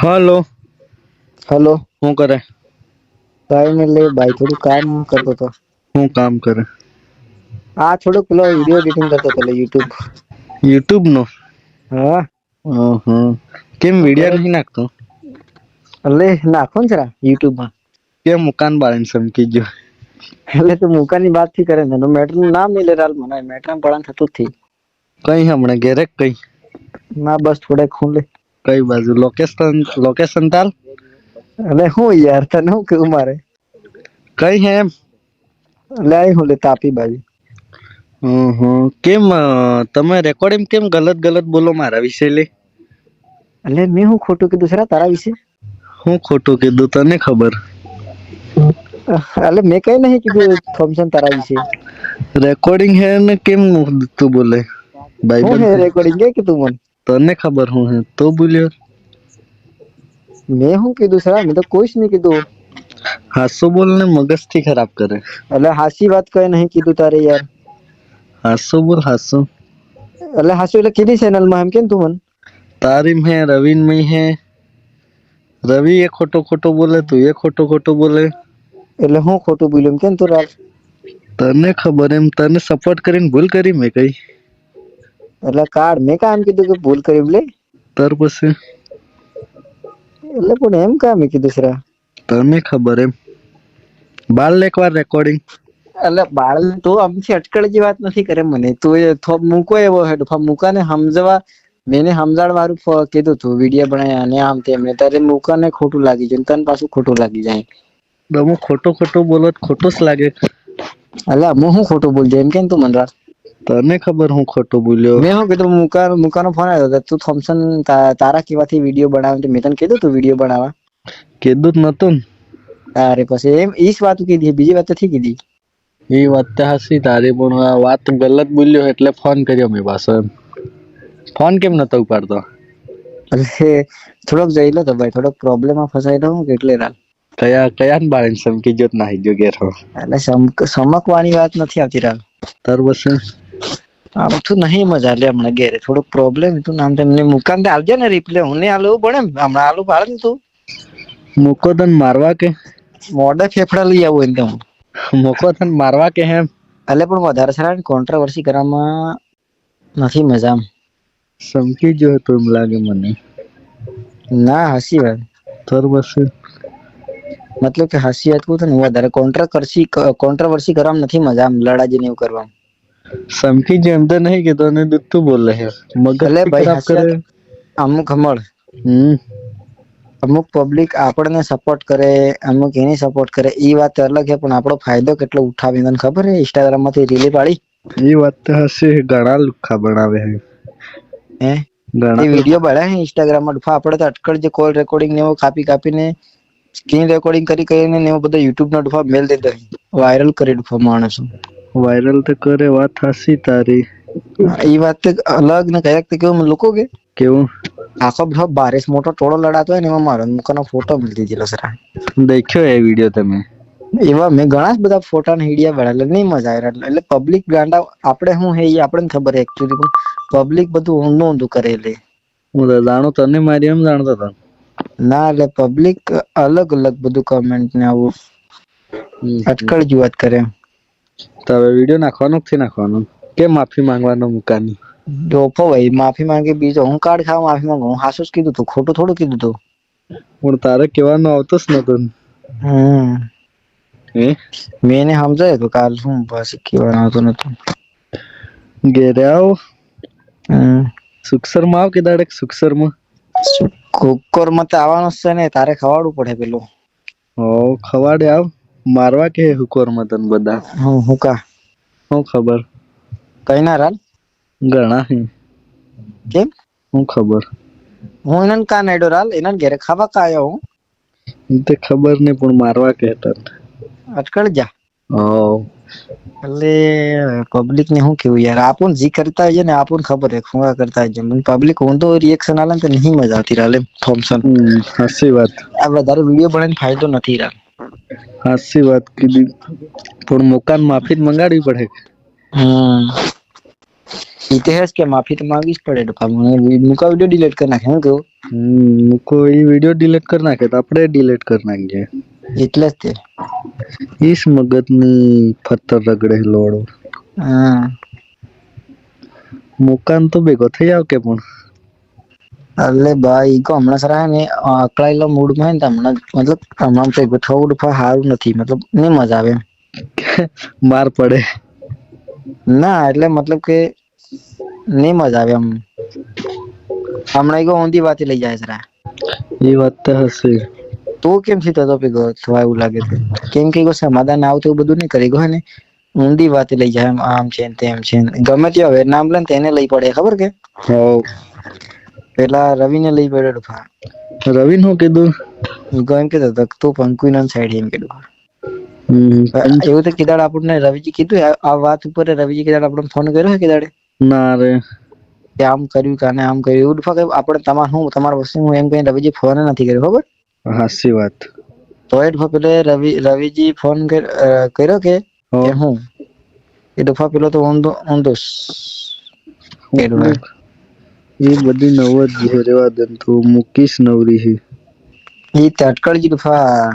Hello. Hello. શું કરે? કઈ ને લે ભાઈ થોડું કામ કરતો હતો. શું કામ કરે? આ થોડુંક પેલો વિડીયો એડિટિંગ કરતો હતો યુટ્યુબ. યુટ્યુબ નો? હા. કેમ શું વિડિયો કરે નહીં નાખતો? એટલે નાખો ને જરા યુટ્યુબમાં. કેમ મુકાન બાળીને સમકી ગયો? એટલે તું મુકાની વાત થી કરે ને મેટર નું નામ નઈ લે મને મેટર પળાન થતું જ થી. કઈ હમણાં ઘેરે કઈ? ના બસ થોડે ખૂલે. કઈ બાજુ લોકેશન તાલ? અને હું યાર તને હું કેવું મારે. કઈ હે એમ? લઈ હું લે તાપી બાજુ. કેમ તમે રેકોર્ડિંગ કેમ ગલત બોલો મારા વિશે લે? એટલે મેં હું ખોટું કીધું તારા વિશે? હું ખોટું કીધું તને ખબર. એટલે મેં કઈ નહી કીધું થોમસન તારા વિશે. રેકોર્ડિંગ હે ને કેમ તું બોલે? હું બાઈબલ હે રેકોર્ડિંગ કે તું મને તને ખબર હું હે તો બોલ્યો. મેં હું કીધું મેં તો કોઈ જ નહી કીધું. હાસુ બોલ ને મગજ થી ખરાબ કરે. એટલે હાસી વાત કઈ નહી કીધું તારે યાર. હાસુ બોલ હાસુ. એટલે હાસુ એટલે કીધી ચેનલ માં એમ કેમ તું મને. તારીમ હે રવિનમય હે. રવિ એ ખોટો બોલે તું એ ખોટો બોલે. એટલે હું ખોટું બોલ્યું એમ કેમ તું રાલ. તને ખબર એમ તને સપોર્ટ કરીને ભૂલ કરી મેં કઈ. એટલે કાર્ડ મેં કામ કીધું કે ભૂલ કરી લે. ત્યાર પછી. એટલે પણ એમ કામ કીધું. તને ખબર એમ બાર એક વાર રેકોર્ડિંગ. એટલે બાળ તો આમથી અટકળ જે વાત નથી કરે મને તું મૂકો એવો મૂકા ને સમજવા. મેંને સમજણ વાળું કીધું તું વિડીયો બનાવ્યા અને આમ તેમને ત્યારે મુકા ને ખોટું લાગી જાય તને પાછું ખોટું લાગી જાય. હું ખોટો બોલો ખોટો જ લાગે. અલ્યા હું ખોટું બોલ એમ કેમ તું મને. તને ખબર હું ખોટો બોલ્યો. મેં શું કીધું મુકાનો ફોન આવ્યો તું થોમસન તારા કેવાથી વિડીયો બનાવ મેં તને કીધું તું વિડીયો બનાવવા. કીધું જ નતું ને. અરે પછી એમ ઈ વાત કીધી બીજી વાત નથી કીધી. એ વાત તો હાચી તારી પણ વાત ગલત બોલ્યો એટલે ફોન કર્યો મેં પાછો એમ. ફોન કેમ નતો ઉપાડતો. એટલે થોડોક જઈલો તો ભાઈ થોડોક પ્રોબ્લેમમાં ફસાયલો હું એટલે. કયા બાળને સમકી ગયો નાહી ગયો ઘેર. એટલે સમકવાની વાત નથી આવતી. ત્યાર પછી. આમું નહી મજા હમણાં ઘેરે થોડું પ્રોબ્લેમ હતું નામ મુકાન આવજે ને રિપ્લે હું નહી આલું પડે હમણાં આલું પાડે ને તું. મુકો તને મારવા કે. મોઢે ફેફડા લઈ આવું એકદમ. મુકો તને મારવા કે એમ. એટલે પણ વધારે સારા કોન્ટ્રોવર્સી કરવામાં નથી મજા. સમકી ગયો હતો એમ લાગે મને. ના હાચી વાત. ત્યાર પછી. મતલબ કે હાસિયત કહું ને વધારે કોન્ટ્રોવર્સી કરવામાં નથી મજા આમ લડા જઈને એવું કરવા. સમકી જેમ તો નહી કેતો અને દુઃખતું બોલે છે. એટલે મગજથી ભાઈ ખરાબ કરે. હાસિયત અમુક હમળ હમ. અમુક પબ્લિક આપણને સપોર્ટ કરે અમુક એની સપોર્ટ કરે એ વાત અલગ છે પણ આપડો ફાયદો કેટલો ઉઠાવી તને ખબર હે ઇન્સ્ટાગ્રામ માંથી રીલે પાડી. એ વાત તો હાચી ઘણા લુખ્ખા બનાવે હે. હે તે ઘણા વિડીયો બનાવે ઇન્સ્ટાગ્રામમાં આપડે તો અટકળ જે કોલ રેકોર્ડિંગ ને કાપીને સ્ક્રીન રેકોર્ડિંગ કરીને ને એવું બધા યુટ્યુબ મેલ દે વાયરલ કરી માણસો. વાયરલ તો કરે વાત હાચી તારી. એ વાત અલગ ને કયાક કેવું લોકો કે કેવું. આખો બારીશ મોટો ટોળો લડાતો હોય ને એમાં મારો મુકાનો ફોટો મૂકી દીધેલો છે. દેખ્યો એ વિડીયો તમે. એવા મેં ઘણા જ બધા ફોટા હીડિયા બનાવેલા નઈ મજા આવે એટલે પબ્લિક ગાંડા આપડે શું હે આપડને ખબર એકચુલી પણ પબ્લિક બધું ઊંધું ઊંધું કરેલી. હું તો જાણો તને મારી એમ જાણતો હતો. ના એટલે પબ્લિક અલગ અલગ બધું કમેન્ટ ને આવું હમ અટકળ જ વાત કરે. તો હવે વિડીયો નાખવાનો કે નાખવાનો કે માફી માંગવાનો મુકાની. ડોફો ભાઈ માફી માંગે બીજો હું કાઢ ખાવા માફી માંગુ હું હાસું જ કીધું તું ખોટું થોડું કીધું તું. પણ તારે કેવાનું આવતો જ નતો. હે. મેં એને સમજાય તો કાલ શું પછી કેવાનું આવતું નતું. ઘેરે આવ. હમ. સુક્ષસર માં આવ કે દાડે સુક્ષસર માં. કુકર માં તો આવવાનું છે ને તારે ખવાડવું પડે પેલું. હ ખવાડે આવ મારવા કે હુકોર માં તને બધા. હું કા હું ખબર. કઈ ના રાલ. ઘણા હે. કેમ. હું ખબર. હું એને કા નાડ્યો એના ઘેરે ખાવા કા આવ્યો હું. એ તો ખબર નઈ પણ મારવા કેતા. અટકળ જા. હ. એટલે પબ્લિક ને શું કેવું યાર આપણ જી કરતા હોય છે ને આપણ ખબર ફુંગા કરતા હોય. પબ્લિક ઊંધો રિએક્શન આલે તો નહીં મજા આવતી થોમસન. હાચી વાત. આ વધારે વિડીયો બનાવીને ફાયદો નથી. હાચી વાત કીધી પણ મુકાન માફી જ મંગાડવી પડે. હમ. इतिहास के माफी तो मांगवी જ પડે ડફા મને મૂકા વિડિયો ડિલીટ કરી નાખે હું કેવું મૂકો એ વિડીયો ડિલીટ કરી નાખે તો આપણે ડિલીટ કરી નાખીએ. એટલે જ તે ઈસ મગજની ફતર રગડે લોડો. હા મુકાન તો ભેગો થઈ આવ કે પણ અલે ભાઈ કો હમણાં સરા હે ને અકળાયેલો મૂડમાં હે ને તો હમણાં મતલબ હમણાં ભેગો થવું ડફા સારું નથી મતલબ નહીં મજા આવે એમ. માર પડે. ના એટલે મતલબ કે નહીં મજા આવે એમ. હમણાં એક ઊંધી વાતે લઈ જાય સરા. એ વાત તો હશે. તો કેમ થી થતો ભેગો થવા એવું લાગે છે કેમ કે સમાધાન આવતું એવું બધું નહીં કરી ગયો ને ઊંધી વાતે લઈ જાય આમ છે તેમ છે ગમે તે હવે નામ લે તેને લઈ પડે ખબર કે હોવ પેલા રવિને લઈ પડ્યો ડફા. રવિન હું કીધું ઈગો એમ કેતો હતો તું પંકુના સાઈડ એમ કીધું. હમ એવું તો કીધાડ આપણને રવિજી કીધું આ વાત ઉપર રવિજી કીધાડ આપણને ફોન કર્યો કીધાડે ના રે કે આમ કર્યું કાને આમ કર્યું એવું ડફા આપણે તમારા વસ્તુ હું એમ કહીને રવિજી ફોન નથી કર્યો ખબર. હાચી વાત. તો એ ડફા પેલે રવિજી ફોન કર્યો કે હું એ ડફા પેલો તો ઊંધો એ બધી નવ જ રેવા દે તું મૂકીશ નવરી છે. એ અટકળજી ડફા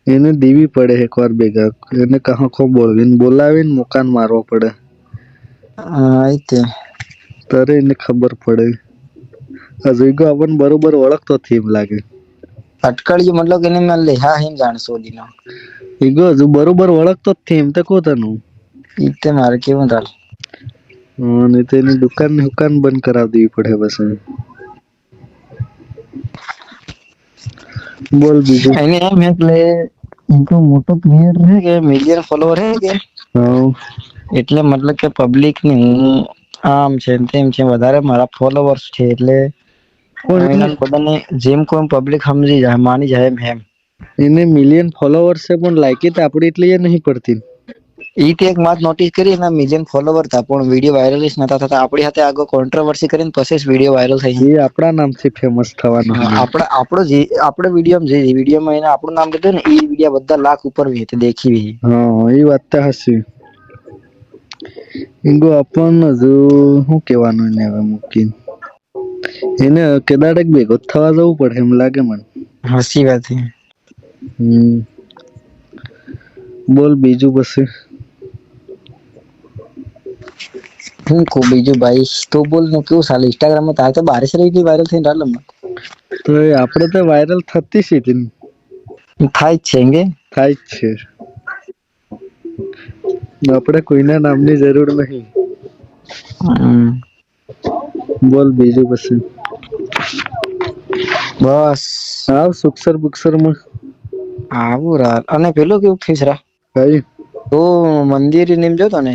એને દેવી પડે એક વાર ભેગા એને કહો બોલવીને બોલાવીને મુકાન મારવો પડે. હા એ તે તારે એને ખબર પડે. હજુ આપણને બરોબર ઓળખતો થીમ લાગે. અટકળજી મતલબ એને મેં લે હા હિમ જાણશો દીનો ઈગો હજુ બરોબર ઓળખતો જ થીમ તો કહો તનું ઈતે મારે કેવું ચાલ અને તેની દુકાન બંધ કરાવી દેવી પડે બસ. બોલ બીજું. એને એમ એટલે ઇनको મોટો ક્રિએટર હે કે મિલિયન ફોલોવર હે કે હા એટલે મતલબ કે પબ્લિક ની હું આમ છે તેમ છે વધારે મારા ફોલોવર્સ છે એટલે પણ એના બધાને જેમ કોઈ પબ્લિક સમજી જાય માની જાય એમ એને મિલિયન ફોલોવર્સ છે પણ લાયકી તો આપડી એટલી નહીં પડતી. ઈ તો એક વાત નોટિસ કરી એના મિલિયન ફોલોવર હતા પણ વિડીયો વાયરલ જ નતા થતા આપડી સાથે આગળ કોન્ટ્રોવર્સી કરીને પછી જ વિડીયો વાયરલ થઈ. એ આપણા નામથી ફેમસ થવાનું છે. આપડો વિડીયોમાં એને આપણું નામ લીધું ને એ વિડીયો બધા લાખ ઉપર દેખી. હા એ વાત તો હાચી. ઈગો આપણ હજુ શું કેવાનું એને હવે મૂકી એને કેદાડેક ભેગો થવા જવું પડે એમ લાગે મને. હાચી વાત છે. બોલ બીજું પછી. હું કો બીજું ભાઈ તો બોલ ને કેવું ચાલે ઇન્સ્ટાગ્રામમાં તાર તો બારિશ રહી વાયરલ થઈને તો આપડે તો વાયરલ થતી છે થાય જ છે કે થાય જ છે. આપડે કોઈના નામની જરૂર નહી. બોલ બીજું પછી. બસ આવ સુક્ષસર બુકસરમાં આવું અને પેલું કેવું થીસરા કઈ તો મંદિર નેમ જોતો ને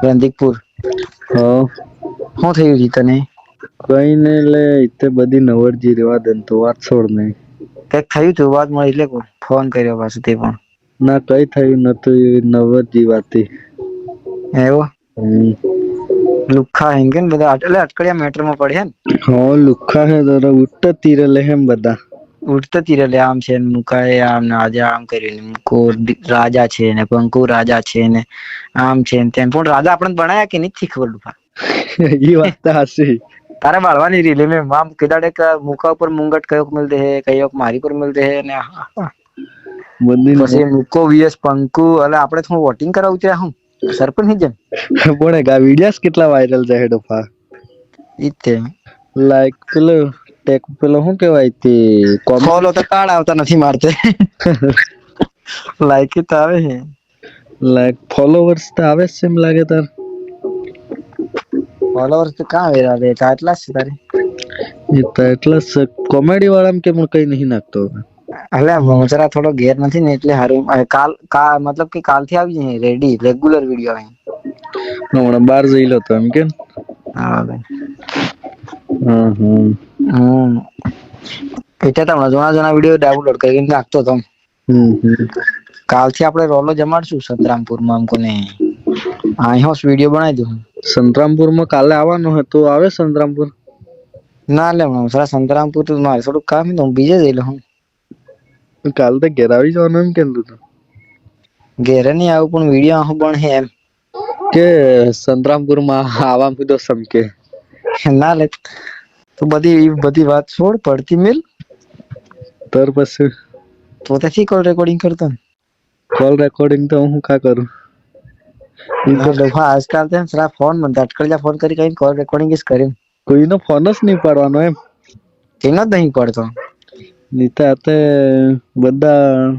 રંદીકપુર હા શું થયું છે તને કઈ નઈ લે તે બધી નવરજી રેવા દે તો વાત છોડ નહી. કઈક થયું તું વાત મળી એટલે ફોન કર્યો પાછું તે પણ ના કઈ થયું નતું એ નવજી વાતી એવું લુખા હે કે ને બધા એટલે અટકળિયા મેટરમાં પડે ને હા લુખા હે ઉઠતા તીરે લે એમ બધા ઉઠતા તીરે લે આમ છે મુકા આમ આજે આમ કર્યું મુકો રાજા છે ને પંકુ રાજા છે ને આમ છે તેમ પણ રાજા આપણને ભણાયા કે નથી ખબર એ વાત તો હાચી. તારે બાળવાની રીલે મે આમ કીધાડે મુકા ઉપર મુંગટ કયોક મિલતે હે કયોક મારી પર મિલતે હે ને બધી પછી મૂકો વીએસ પંકુ એટલે આપડે થોડું વોટિંગ કરાવું છે હું સરપંચ ની જેમ પણ વિડીયોસ કેટલા વાયરલ જાય ડફા ઈતે લાઈક પેલો શું કેવાય તે ફોલો તો કાર્ડ આવતા નથી મારતે લાઈક તો આવે હે લાઈક ફોલોવર્સ તો આવે છે એમ લાગે તાર ફોલોવર્સ તો કાં આવે એટલા જ છે તારે એ તો એટલે કોમેડી વાળા કે કઈ નહી નાખતો એટલે જરા થોડો ઘેર નથી ને એટલે હારું મતલબ કે કાલ થી આવી જાય રેડી રેગ્યુલર વિડીયો આવે હમણાં બાર જઈલો હતો એમ કે આવે હમ એટલે તમને જૂના વિડીયો ડાઉનલોડ કરીને નાખતો હતો હમ કાલથી આપડે રોલો જમાડશું સંતરામપુરમાં આમ કોને વિડીયો બનાવી દઉં સંતરામપુર માં કાલે આવવાનું હે તું આવે સંતરામપુર ના લે સંતરામપુર મારે થોડું કામ હું બીજે જઈ લઉં કાલ તો ઘેર આવી જવાનું એમ કેમ તું ઘેરે નહી આવું પણ વિડીયો પણ હે એમ કે સંતરામપુરમાં આવા કીધો સમકે ના લે તું બધી વાત છોડ પડતી મેલ તર પછી તો ત્યાંથી કોલ રેકોર્ડિંગ કરતો ને કોલ રેકોર્ડિંગ તો હું કા કરું ના ડોફા આજકાલ તો સરા ફોન મને અટકળજા ફોન કરી કઈ કોલ રેકોર્ડિંગ જ કરે કોઈનો ફોન જ નહીં પાડવાનો એમ તેનો જ નહીં પડતો નીતા તે બધા